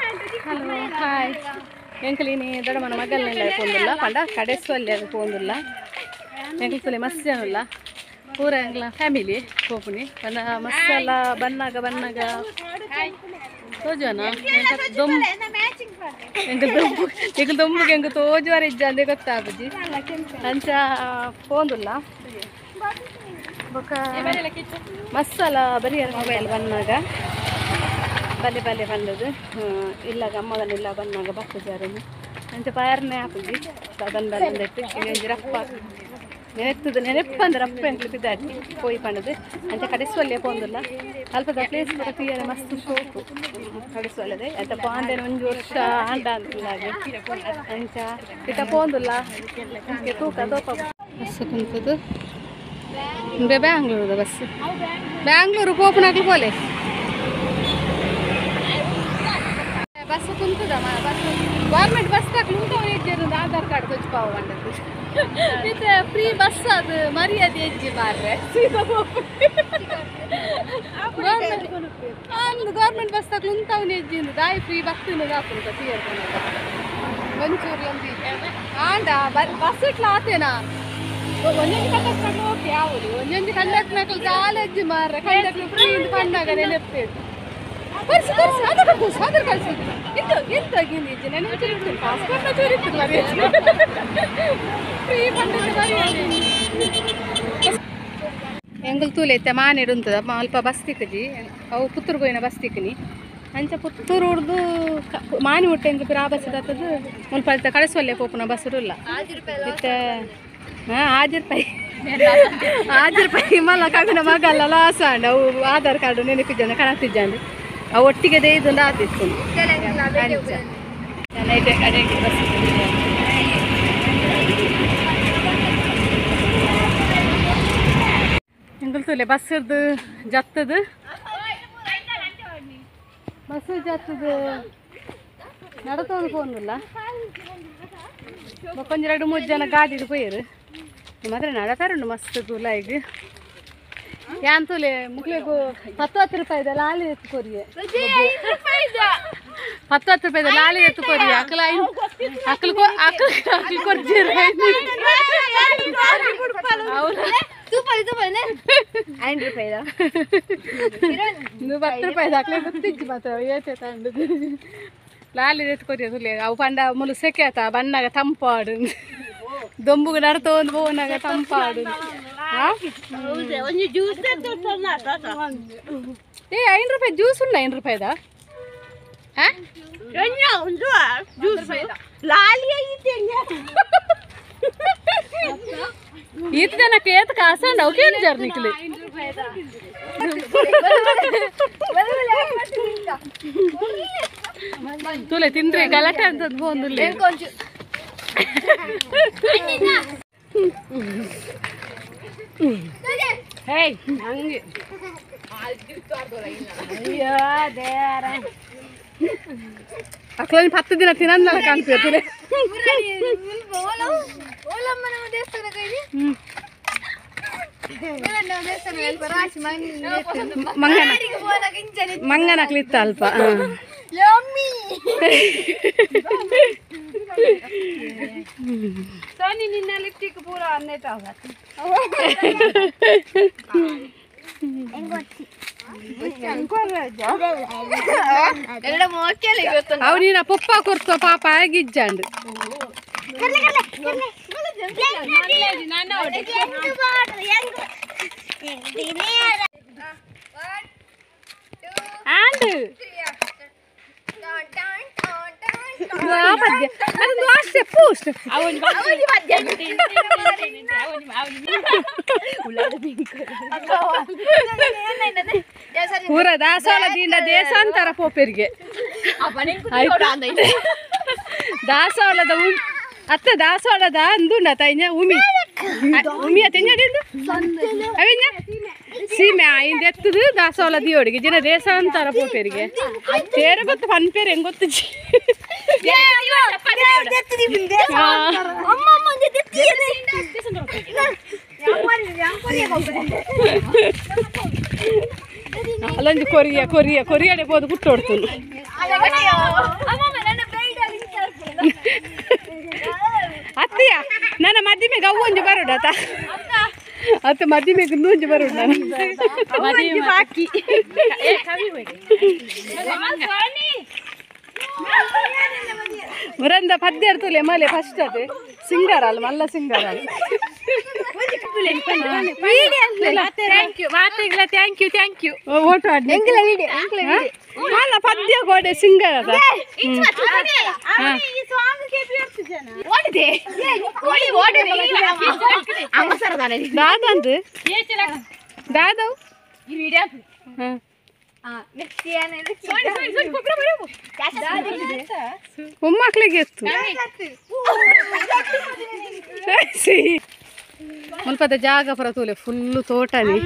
hello hi ఎంకలిని దడ మన మగల్ని పోందుల్లా పండ కడేస్వల్లి అది పోందుల్లా ఎంకలి ಮಸ್ತ್ ಜನಲ್ಲ ಪೂರ ಎಂಗ್ಲ ಫ್ಯಾಮಿಲಿ ಹೋಗ್ನಿ ಪಂಡ ಮಸ್ತ್ ಬನ್ನಾಗ ತೋಜನ ಎಂಕಲ್ ದೊಂಬುಗೆ ಎಂಕ ತೋಜುವಾರ ಇಜ್ಜ ಅಂದೆ ಗೊತ್ತಾಗುಜಿ ಅಂಚ ಪೋಂದುಲ್ಲ ಬೊಕ ಮಸ್ಸಲ ಬರೀ ಮೊಬೈಲ್ ಬನ್ನಾಗ ಬಲ್ಲೆ ಬಲ್ಲೆ ಬಂದದು ಇಲ್ಲ ಗಮ್ಮಗನ ಇಲ್ಲ ಬನ್ನಾಗ ಬರ್ತದಾರನು ಅಂಚ ಪಯರ್ನೆ ಹಾಕುಜಿ ಬಂದಟ್ಟು ಎಂಜಿ ರಪ್ಪ ನೆನೆತ್ತದು ನೆನಪಂದ್ರೆ ರಪ್ಪ ಎಂಕ್ಲು ಬಿದ್ದಾಡಿ ಪೋಯಿ ಪಂಡದು ಅಂಚ ಕಡಿಸುವಲ್ಲೇ ಪೋಂದುಲ್ಲ ಅಲ್ಪದ ಪ್ಲೇಸ್ ಕೂಡ ತೀಯರೆ ಮಸ್ತ್ ಶೋಕು ಕಡಿಸುವಲ್ಲದೆ ಅಂಚ ಪಾಂಡೆನ ಒಂಜು ವರ್ಷ ಆಂಡ ಅಂತಿಲ್ಲಾಗೆ ಅಂಚ ಇಟ್ಟ ಪೋಂದುಲ್ಲ ತೂಕ ದೋಪ ಬಸ್ ಕುಂತದು ಬ್ಯಾಂಗ್ಳೂರದ ಬಸ್ ಬ್ಯಾಂಗ್ಳೂರು ಪೋಪುನಾಗ್ಲು ಪೋಲೆ ಬಸ್ ಕುಂತದ ಬಸ್ ಗೌರ್ಮೆಂಟ್ ಬಸ್ ತಕ್ಲು ಉಂಟವನು ಹೆಜ್ಜೆರು ಆಧಾರ್ ಕಾರ್ಡ್ ಕೊಚ್ಚಿಪಾವ ಬಂದದ್ದು ಇದು ಫ್ರೀ ಬಸ್ ಅದು ಮರ್ಯಾದೆ ಹೆಜ್ಜೆ ಮಾರ್ರೆ ಗೌರ್ಮೆಂಟ್ ಬಸ್ ತಕ್ಲು ಉಂಟವನು ಹೆಜ್ಜಿಂದು ದಾಯಿ ಫ್ರೀ ಬಸ್ಸಿನ ಹಾಕೊಂಡು ಒಂಚೂರು ಒಂದು ಆಂಡ ಬಸ್ ಇಟ್ಲ ಆತೇನಾ ಒಂದೊಂದು ಕಂಡಕ್ಟರ್ ಓಕೆ ಯಾವುದು ಒಂದೊಂದು ಕಂಡಕ್ಟರ್ ಕಾಲೇಜ್ ಮಾರ್ರೆ ಕಂಡಕ್ಟರ್ ಫ್ರೀ ಕಂಡಾಗ ನೆನಪೇದು ಬರ್ಸಿ ಆಧಾರ್ ಕಳಿಸಿ ಇದು ಎಂತಾಗಿಂದು ಹೆಜ್ಜೆ ನೆನಪು ಪಾಸ್ಪೋರ್ಟ್ನ ಚೂರಿತ್ತಿಲ್ಲ ಫ್ರೀ ಎಂಗಲ್ ತೂಲೆ ಐತೆ ಮಾನೇಡು ಉಂಟದ ಅಲ್ಪ ಬಸ್ ತಿಕ್ಕಜಿ ಅವು ಪುತ್ತೂರು ಹೋಯಿನ ಬಸ್ ತಿಕ್ಕನಿ ಅಂಚ ಪುತ್ತೂರು ಹೊಡ್ದು ಮಾನಿ ಹೊಟ್ಟೆ ಎಂಗ ಆ ಬಸ್ ತತ್ತದು ಮುಲ್ಪ ಅಳ್ತ ಕಳಿಸುವಲ್ಲೇ ಪೋಪುನ ಬಸ್ ಇಲ್ಲ ಮತ್ತೆ ಹಾಂ ಆಜಿರ್ಪಾಯಿ ಮಲ್ಲ ಕವಿನ ಮಗಲ್ಲ ಲಾಸ ಅಂಡ ಅವು ಆಧಾರ್ ಕಾರ್ಡು ನೆನಪಿದ್ದಾನೆ ಕಾಣತಿದ್ದಾನೆ ಅವು ಒಟ್ಟಿಗೆ ಇದೊಂದು ಆತಿತ್ತು ಬಸ್ ಎಂಗಲ್ತೂಲೆ ಬಸ್ ಇರ್ದು ಜತ್ತದು ಬಸ್ ಜತ್ತದು ನಡತೊಂದು ಪೋಂದಿಲ್ಲ ಕೊಂಚ 2-3 ಜನ ಗಾಡಿದು ಪೋಯರು ಮಾತ್ರ ನಡತಾರುಂಡು ಮಸ್ತ್ ತುಲಾಯಿಗೆ ಯಾನ್ ತುಲೆ ಮುಕ್ಳಿಗೂ 10 ರೂಪಾಯಿದ ಲಾಲಿ ಎತ್ತುಕೊರಿಯೆ 10 ರೂಪಾಯಿದ ಲಾಲಿ ಎತ್ತುಕೊರಿಯೆ ಅಕ್ಕಲು ಕೊರ್ಜಿರ 5 ರೂಪಾಯಿದ ನೀವು 10 ರೂಪಾಯಿದ ಅಕ್ಕಲೆ ಗೊತ್ತಿಜ್ಜಿ ಮಾತ್ರ ಏತೆ ತಂಡದು ಲಾಲಿ ಎತ್ತುಕೊರಿಯ ತುಲೆ ಅವು ಪಂಡ ಮುಲು ಸೆಕೆ ಆತ ಬಣ್ಣಾಗ ತಂಪಾಡು ದೊಂಬುಗ ನಡ್ತೊಂದು ಬೋನಾಗ ತಂಪಾಡು ಏ 5 ರೂಪಾಯಿ ಜ್ಯೂಸ್ ಉಂಡ 5 ರೂಪಾಯಿದ ಈತ ಜನಕ್ಕೆ ಏತ ಕಾಸಂಡ ಅವು ಕೇಳಿ ಜರ್ ನಿಕ್ಲಿ ತುಲೆ ತಿಂದ್ರೆ ಗಲಾಟೆ ಅಂತದ್ದು ಬೋಂದುಲ್ಲೆ ಹೇಯ್ ಹಂಗೆ ಅಕ್ಲೊಂದು 10 ದಿನ ತಿನ್ನಲ್ಲ ಕಾಣ್ತೀವಿ ಮಂಗನಕ್ಲಿತ್ತ ಅಲ್ಪ ಸೋನಿ ನಿನ್ನ ಲಿಪ್ಟಿಕ್ ಪೂರ ಅನ್ನೇತ ಅವು ನೀನ ಪಪ್ಪ ಕೊಡ್ತೋ ಪಾಪ ಆಗಿಜ್ಜಂಡು ಪೂರ ದಾಸವಾಳದಿಂದ ದೇಶಾಂತರ ಪೋಪೆರಿಗೆ ದಾಸವಾಳದ ಅತ್ತ ದಾಸವಾಳದ ಅಂದುಂಡ ತೈನ ಉಮಿಯ ತೆಂಜಡಿಂದು ಅವಿನ ಸೀಮೆ ಆಯಿಂದ ಎತ್ತದು ದಾಸವಾಳ ದಿಯೋಡಿಗೆ ಜಿನ ದೇಶಾಂತರ ಪೋಪೆರಿಗೆ ತೇರ ಗೊತ್ತು ಪನ್ಪೇರು ಹೆಂಗ್ ಗೊತ್ತು ಅಲ್ಲೊಂದು ಕೊರಿಯಾಡೆ ಹೋದು ಬಿಟ್ಟು ಹೊಡ್ತು ಅತ್ತೆಯ ನನ್ನ ಮದ್ದಿಮೆಗೆ ಅವೊಂದು ಬರೋಡ ಅತ್ತ ಮದ್ದಿಮೆಗೆ ಇನ್ನೊಂದು ಬರೋಡು ನಾನು ಬಾಕಿ ಬರಂದ ಪದ್ಯ ಇರ್ತಲೆ ಮಲೆ ಫಸ್ಟ್ ಅದು ಸಿಂಗಾರ ಅಲ್ಲ ಮಲ್ಲ ಸಿಂಗಾರ ಥ್ಯಾಂಕ್ ಯು ಓಟು ಅಲ್ಲ ಪದ್ಯ ಗೋಡೆ ಸಿಂಗಾರ ಅದ ದಾದಂದು ದಾದವ್ ಮೊಮ್ಮಕ್ಳಿಗೆ ಎತ್ತು ಮುಲ್ಪದ ಜಾಗ ಪರ ತೂಲೆ ಫುಲ್ಲು ತೋಟನಿ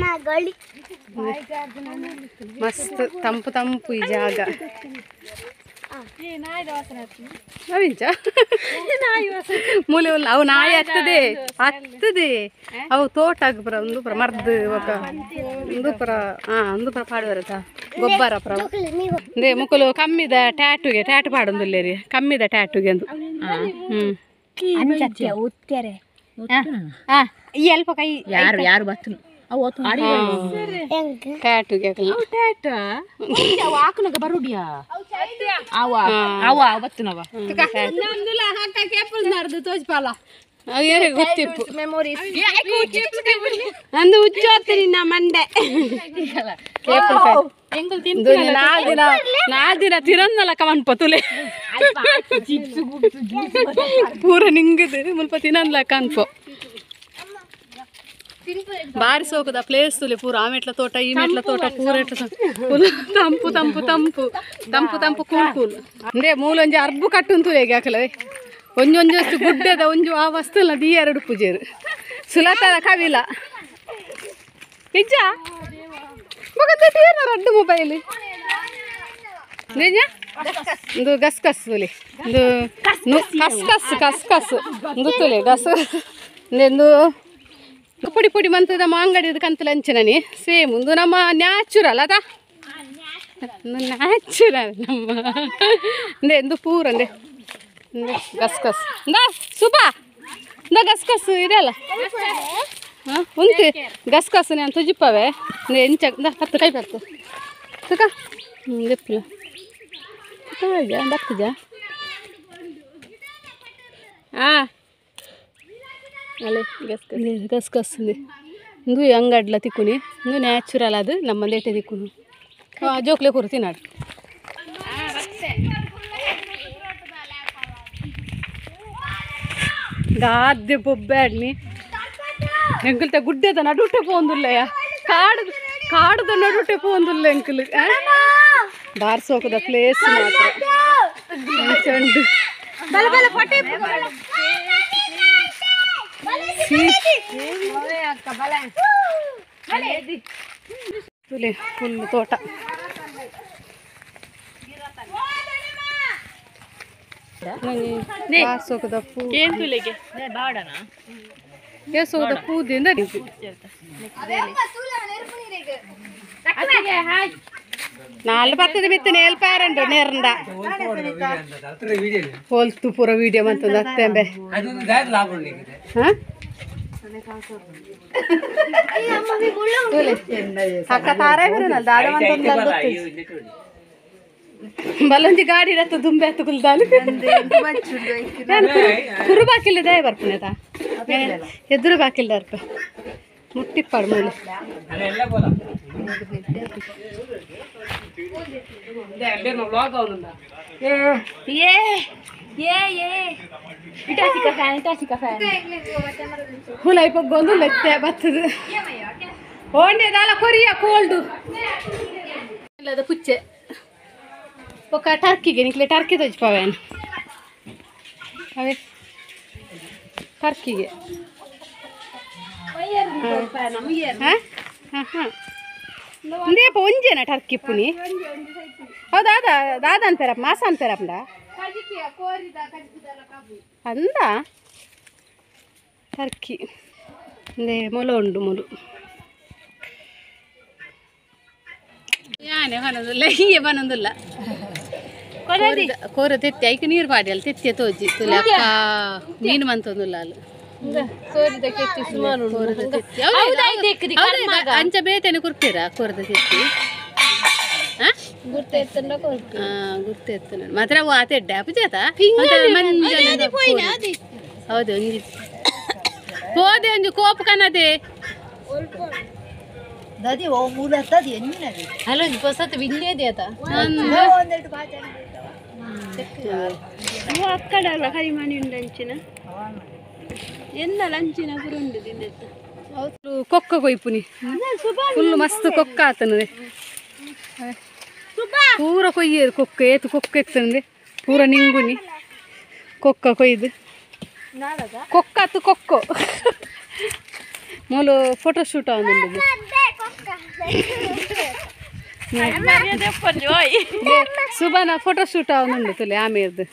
ಮಸ್ತ್ ತಂಪು ಈ ಜಾಗ ಅವಿಂಚ ಮೂಲೆ ಅವು ನಾಯಿ ಹತ್ತದೆ ಅವು ತೋಟ ಪುರ ಒಂದು ಪುರ ಮರ್ದು ಒಂದು ಪುರ ಒಂದು ಪುರ ಪಾಡುವರತ ಗೊಬ್ಬರ ಪುರ ಅಂದೆ ಮುಕ್ಕಲು ಕಮ್ಮಿದ ಟ್ಯಾಟು ಪಾಡೊಂದುಲ್ಲೇರಿ ಕಮ್ಮಿದ ಟ್ಯಾಟುಗೆ ಅಂದು ಅಲ್ಪ ಕೈ ಯಾರು ಬತ್ತು ಟ್ಯಾಟುಗೆ ಹಾಕನಾಗ ಬರುಡಿಯಾ ತೋಜ್ಪಾಲ ಗೊತ್ತಿಪ್ಪು ನಂದು ಉಜ್ಜೋರ್ತಿ ನಿನ್ನ ಮಂಡೆ ನಾಲ್ ದಿನ ತಿರನ್ನಲ್ಲ ಕಮನ್ ಪತುಲೆ ಪೂರ ನಿಂಗದು ಮುಲ್ಪ ತಿನ್ನನ್ಲಕ್ಕ ಅನ್ಪೋ ಬಾರಿ ಸೋಕದ ಪ್ಲೇಸ್ ತುಲೆ ಪೂರ ಆ ಮೆಟ್ಲ ತೋಟ ಈ ಮೆಟ್ಲ ತೋಟ ಪೂರ ತಂಪು ಕೂಲ್ ಅಂದ್ರೆ ಮೂಲೊಂಜಿ ಅರ್ಬು ಕಟ್ಟುಂತು ಹೇಗೆ ಹಾಕಲೇ ಒಂಜೊಂಜಷ್ಟು ಗುಡ್ಡದ ಒಂಜು ಆ ವಸ್ತುಲ್ಲ ದಿ ಎರಡು ಪೂಜೆರು ಸುಲತದ ಕವಿಲ ನಿಜ ರಡ್ಡು ಮೊಬೈಲ್ ನಿಜ ಒಂದು ಗಸ್ಕಸ್ ತುಲೆ ಒಂದು ಕಸ್ಕಸ್ ಒಂದು ತುಲೆ ಗಸ್ ಒಂದು ಪುಡಿ ಮಂತದ ಅಂಗಡಿದ ಕಂತಲ ಅಂಚನನಿ ಸೇಮ್ ಒಂದು ನಮ್ಮ ನ್ಯಾಚುರಲ್ ಅದ ನ್ಯಾಚುರಲ್ ನಮ್ಮ ಅಂದೆ ಎಂದು ಪೂರ ಅಂದೆ ಗಸ್ಕಸ್ ಸುಬಾ ಗಸ್ಕಸ್ ಇದೆಲ್ಲ ಉಂಟು ಗಸ್ಕಸ್ ನಾನು ತುಜಿಪ್ಪವೆ ಎಂಚ ಹತ್ತು ಕೈ ಬರ್ತು ಸುಖ ದೆಪ್ಪಿಲ್ಲ ಬರ್ತಜ ಅಲ್ಲೇ ಗಸ್ಕಸ್ ಇಂದು ಅಂಗಡ್ಲ ತಿಕ್ಕುನಿ ಇಂದು ನ್ಯಾಚುರಲ್ ಅದು ನಮ್ಮ ಲೇಟೆ ತಿಕ್ಕುನು ಜೋಕ್ಲೆ ಕೂರು ತಿನ್ನಾಡು ಗಾದೆ ಬೊಬ್ಬಾಡ್ನಿ ಎಂಕಲ್ತ ಗುಡ್ಡದ ನಡುಟೆ ಪೋಂದುಲ್ಲಯ್ಯ ಕಾಡದ ನಡುಟೆ ಪೋಂದುಲ್ಲ ಎಂಕಲ್ ಬಾರ್ಸೋಕದ ಪ್ಲೇಸ್ ಮಾತ್ರ ಚಂಡು ಫುಲ್ ತೋಟ ಬಾರ್ಸೋಕದ ಸೋದ ಪೂದಿಂದ ನಾಲ್ ಬರ್ತದೆ ಬಿತ್ತನೆ ಎಲ್ಪಾರಂಡು ನೇರಂಡ ಹೋಲ್ತು ಪೂರ ವಿಡಿಯೋ ಮಂತಂದು ಅತ್ತೆಂಬೆ ಅಕ್ಕ ತಾರೇ ಬರೋನಲ್ಲ ದಾದ ಮಂತಂದು ಬಲೊಂಜಿ ಗಾಡಿ ರತ್ತು ದುಂಬೆ ಹತ್ತು ಕುಲ್ದಾಲು ಕುರುಬಾಕಿಲ್ಲದೆ ಬರ್ಪುನೇತ ಎದುರು ಬಾಕಿಲ್ದ ಅರ್ಪ ಮುಟ್ಟಿಪ್ಪಾಡು ಮೂಲೆ ಹುಲೈ ಪೊಗ್ಗೊಂದು ಲೆತ್ತೆ ಬತ್ತದು ಓಂಡೆದಾಲ ಕೊರಿಯ ಕೋಲ್ಡು ಇಲ್ಲದ ಪುಚ್ಚೆ ఒక టర్కీకి నీకు టర్కీ తెచ్చిపోయాను అవే టర్కీಗೆ ఇందేప ಒಂಜೇನ ಟರ್ಕಿ ಪುನಿ ಹೌದಾ ದಾದ ಅನ್ಪೇರಪ್ಪ ಮಾಸ ಅನ್ಪೇರಪ್ಪಂಡ ಅಂದ ಟರ್ಕಿ ಇಂದೇ ಮೊಲ ಉಂಡು ಮೊಲು ಯಾನೆ ಬನ್ನೊಂದುಲ್ಲ ಹೀಗೆ ಬನ್ನೊಂದುಲ್ಲ ಕೋರ ತೆತ್ತಿ ಐಕೆ ನೀರು ಪಾಡಿ ಅಲ್ಲಿ ತೆತ್ತಿಯ ತೋಜಿ ತುಲೆ ಅಕ್ಕ ಮೀನು ಮಂತೊಂದುಲ್ಲ ಅಲ್ಲಿ ಅಂಚ ಬೇತೇನೆ ಕುರ್ತೀರ ಕೋರದ ತೆತ್ತಿ ಗುರ್ತೆತ್ತನ ಮಾತ್ರ ಆತೆಡ್ಡ ಅಪಜಾತ ಹೌದು ಒಂಜಿ ಹೋದೆ ಒಂಜಿ ಕೋಪು ಕನದೆ ದದಿ ಓ ಮೂಲ ತದಿ ಎನ್ನಿನದಿ ಅಲ್ಲೊಂದು ಹೊಸತು ವಿಂದೇದಿ ಆತ ಒಂದೆರಡು ಬಾಜಿ ಅಕ್ಕಡಲ್ಲ ಕರಿಮಣಿ ಉಂಡು ಅಂಚಿನ ಎನ್ನಲ್ಲ ಅಂಚಿನ ಪುರುಂಡು ತಿಂದೆತ್ತ ಕೊಕ್ಕ ಕೊಯ್ಪುನಿ ಫುಲ್ ಮಸ್ತ್ ಕೊಕ್ಕ ಆತನದೆ ಪೂರ ಕೊಯ್ಯರು ಕೊಕ್ಕ ಏತು ಕೊಕ್ಕ ಎತ್ತಂದೆ ಪೂರ ನಿಂಗುನಿ ಕೊಕ್ಕ ಕೊಯ್ದು ಕೊಕ್ಕತ್ತು ಕೊಕ್ಕೋ ಮೂಲು ಫೋಟೋ ಶೂಟ್ ಆಗುಂಡು ಸುಬಾನ ಫೋಟೋ ಶೂಟ್ ಆಗುಂಡು ತುಲೆ ಆಮೇರ್ದು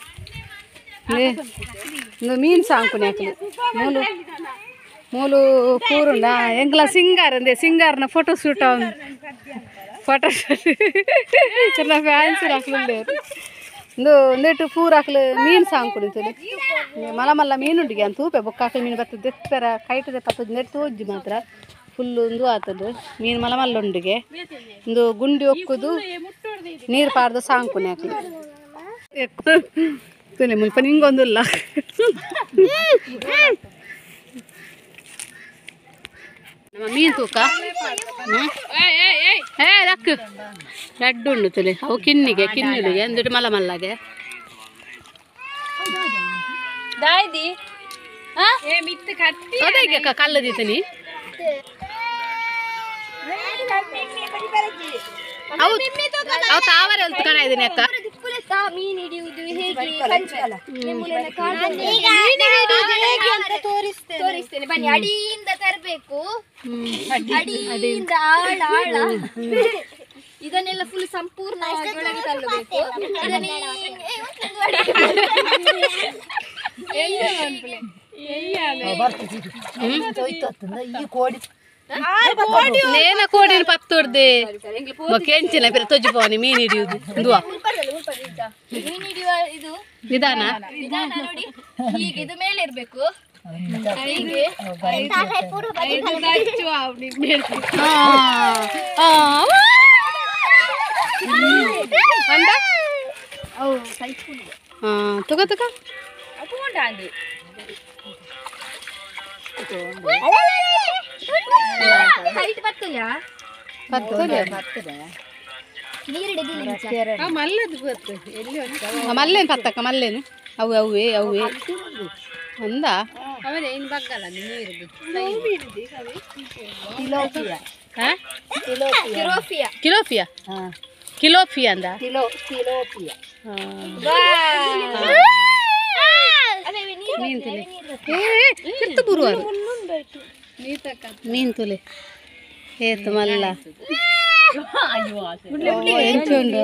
ಮೀನು ಸಾಂಕುನಿ ಹಾಕಲಿ ಮೂಲು ಮೂಲು ಪೂರುಂಡ ಎಂಗ್ಲ ಸಿಂಗಾರ ಅಂದೆ ಸಿಂಗಾರನ ಫೋಟೋ ಶೂಟ್ ಆಗುಂಡು ಫೋಟೋ ಶೂಟ್ ಚೆನ್ನ ಫ್ಯಾನ್ಸಿ ಹಾಕ್ಲುಂಡೆ ಒಂದೇಟು ಪೂರ ಹಾಕ್ಲು ಮೀನು ಸಾಂಕುನಿ ತುಲೆ ಮಲ್ಲ ಮಲ್ಲ ಮೀನುಂಡಿಗೆ ಅಂತ ತೂಪೆ ಬೊಕ್ಕ ಹಾಕಲು ಮೀನು ಬರ್ತದೆ ದೆಪ್ಪರ ಕೈಟದೆ ಪತ್ತದ ನೆಟ್ಟು ತೋಜ್ಜಿ ಮಾತ್ರ ಫುಲ್ಲು ಒಂದು ಆತದು ಮೀನು ಮಲ್ಲ ಮಲ್ಲ ಉಂಡಿಗೆ ಒಂದು ಗುಂಡಿ ಒಕ್ಕುದು ನೀರು ಪಾರ್ದು ಸಾಂಕುನಿ ಹಾಕ್ಲಿ ತುಲೆ ಮುಲ್ಪ ನಿಂಗೊಂದುಲ್ಲ ನಮ್ಮ ಮೀನು ತೂಕ ರಕ್ಕ ಲಡ್ಡು ಉಂಡು ತುಲೆ ಅವು ಕಿನ್ನಿಗೆ ಕಿನ್ನಿಲಿಗೆ ಅಂದಿಟ್ಟು ಮಲ್ಲ ಮಲ್ಲಗೆ ಅದಕ್ಕೆ ಕಲ್ಲದಿತ್ತೀನಿ ಅವು ತಾವರೆ ಅಂತ ಕಣ ಇದೀನಿ ಅಕ್ಕ ಮೀನು ಹಿಡಿಯುವುದು ಹೇಗೆ ತೋರಿಸ್ತೇನೆ ಬನ್ನಿ ಅಡಿಯಿಂದ ತರಬೇಕು ಅಡಿಯಿಂದ ಆಳ ಆಳ ಇದನ್ನೆಲ್ಲ ಫುಲ್ ಸಂಪೂರ್ಣ ಒಳಗೆ ತಳ್ಳಬೇಕು ನೇನ ಕೋಡಿನ ಪತ್ತೊಡ್ದೆ ಕೆಂಚಿನ ಬೇರೆ ತೊಜ್ಜಿಪವನಿ ಮೀನು ಹಿಡಿಯುವುದು ಮೀನು ಹಿಡಿಯುವ ಇದು ವಿಧಾನ ನೋಡಿ ಹೀಗೆ ಇದು ಮೇಲೆ ಇರ್ಬೇಕು ಹೀಗೆ ತುಗ ತುಗ ಮಲ್ಲೇನು ಪತ್ತಕ್ಕ ಮಲ್ಲೇನು ಅವು ಅವೇ ಅವೇ ಅಂದ ಕಿಲೋಫಿಯಾ ಕಿಲೋಫಿಯಾ ಅಂದ ಮೀನು ತುಲೆ ಕಿರ್ತು ಬರುವಾರು ಮೀನು ತುಲೆ ಏತು ಮಲ್ಲ ಎಂಚುಂಡು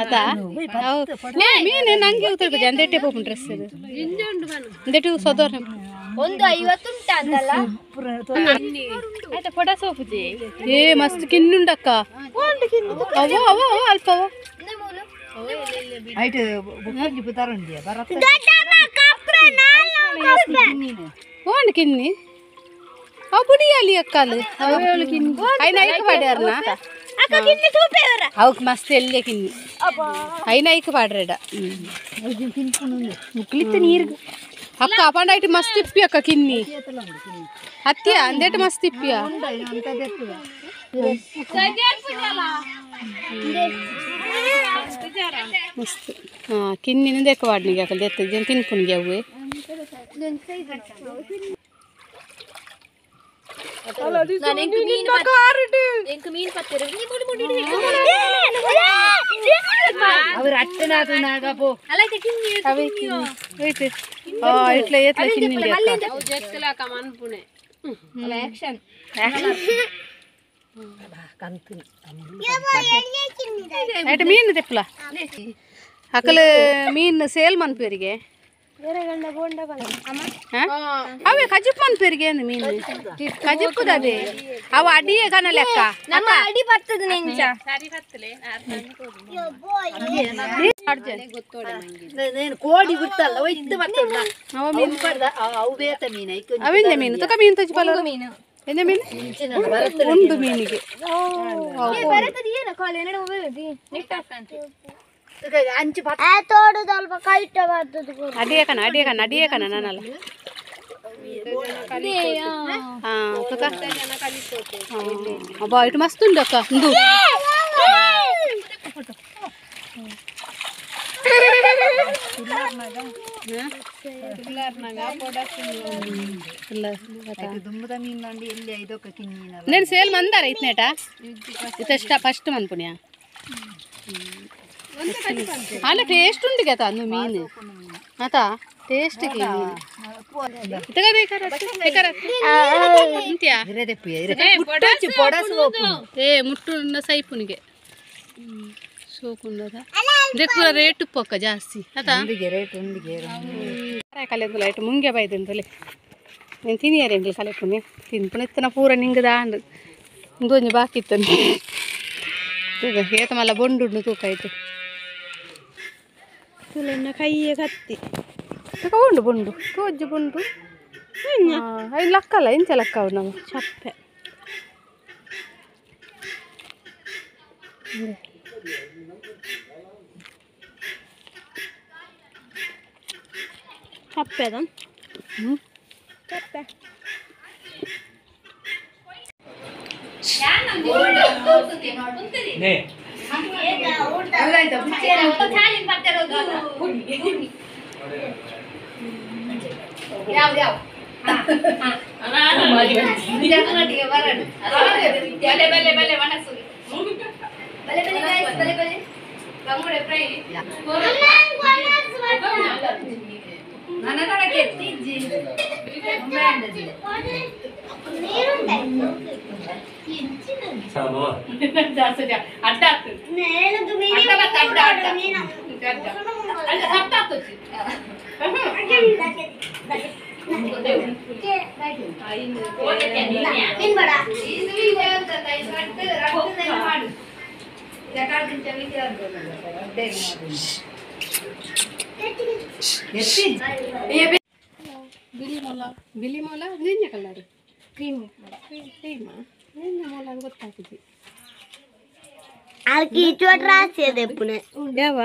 ಅದಾ ಮೀನು ನಂಗೆ ಉತ್ತರಬೇಕು ಅಂದೆಟ್ಟೆ ಹೋಗ್ು ಡ್ರೆಸ್ ಅಂದೆಟ್ಟು ಸೋದೋರ್ ಒಂದು 50 ಉಂಟಾ ಅಂತಲ್ಲ ಫೋಟೋ ಸೋಪುಜಿ ಏ ಮಸ್ತ್ ಕಿನ್ನುಂಡಕ್ಕ ಅವ ಅವ ಅಲ್ಪ ಓಂಡ್ ಕಿನ್ನಿ ಅವು ಬುಡಿಯಲ್ಲಿ ಅಕ್ಕಲು ಐನ ಐಕ್ ಪಾಡ್ಯಾರನ ಅವಕ್ ಮಸ್ತ್ ಎಲ್ಲೇ ಕಿನ್ನಿ ಐನ ಐಕ್ ಪಾಡ್ರೆಡ ಮುಕ್ಲಿತ್ತ ನೀರು ಅಕ್ಕ ಅಪಂಡಾಯ್ತು ಮಸ್ತ್ ಇಪ್ಪಿ ಅಕ್ಕ ಕಿನ್ನಿ ಹತ್ತಿಯ ಅಂದೇಟು ಮಸ್ತ್ ಇಪ್ಪಿಯ ಮಸ್ತ್ ಕಿನ್ನಿನ ದೇಕ ವಾಡ್ನಿಗೆ ಹಾಕಲ್ ಎತ್ತದ ತಿನ್ಕುನಿಗೆ ಅವು ಅವರು ಅಟ್ಟನಾಗಪೋ ఇట్లా ఎట్లా కింది అయితే ಮೀನು ತೆಪ್ಪಲ ಅಕಲ್ ಮೀನು ಸೇಲ್ ಮನ್ಪೇರಿಗೆ అవే కజిప్పని పెరిగేంది మీను కజిప్పుది అది అవి అడియే కన్నా లెక్క అడి పడుతుంది నేను కోడి గుర్తಲ್ಲ ಇತ್ತು ಬರ್ತಲ್ಲ ಅವಿಂದೆ ಮೀನು ತುಕ ಮೀನು ತಜ್ಜಿ ಪಲ್ಲ ಮೀನು ಎಂದೆ ಮೀನು ಒಂದು ಮೀನಿಗೆ ಅಡಿಯ ಕಣ ನಾನಲ್ಲ ಅಬ್ಬಾ ಇಟ್ಟು ಮಸ್ತ್ ಉಂಟು ಅಕ್ಕ ಒಂದು నేను సేల్ మందారా ఇతనేట ఇత ఫస్ట్ మనుకున్నా అలా టేస్ట్ ఉంది కదా నువ్వు మీను అత టేస్ట్ ಮುಟ್ಟು ಸೈಪುನಿಗೆ ಸೋಕುಂಡದ ಇದಕ್ಕೆ ರೇಟ್ ಉಪ್ಪಕ್ಕ ಜಾಸ್ತಿ ಕಲೆದು ಲೈಟ್ ಮುಂಗೆ ಬೈದಂತಲೇ నేను తినేరేంటి కలుపుని తినుకుని ఎత్తున పూర నింగదాండు ఇంకొంచెం బాకి ఇస్తాను ఈత మళ్ళీ బొండు తూక అయితే కయ్య కత్తి బొండు బొండు రోజు బొండు అవి లక్కల ఇంచ లక్క ఉన్నాము చప్పే చప్పేదా ಬಿಳಿ ಮೊಲ ನಿನ್ನೆ ಕಲರ್ ಕ್ರೀಮ್ ಮೊಲ ಗೊತ್ತಾಗ್ತದೆ ಯಾವ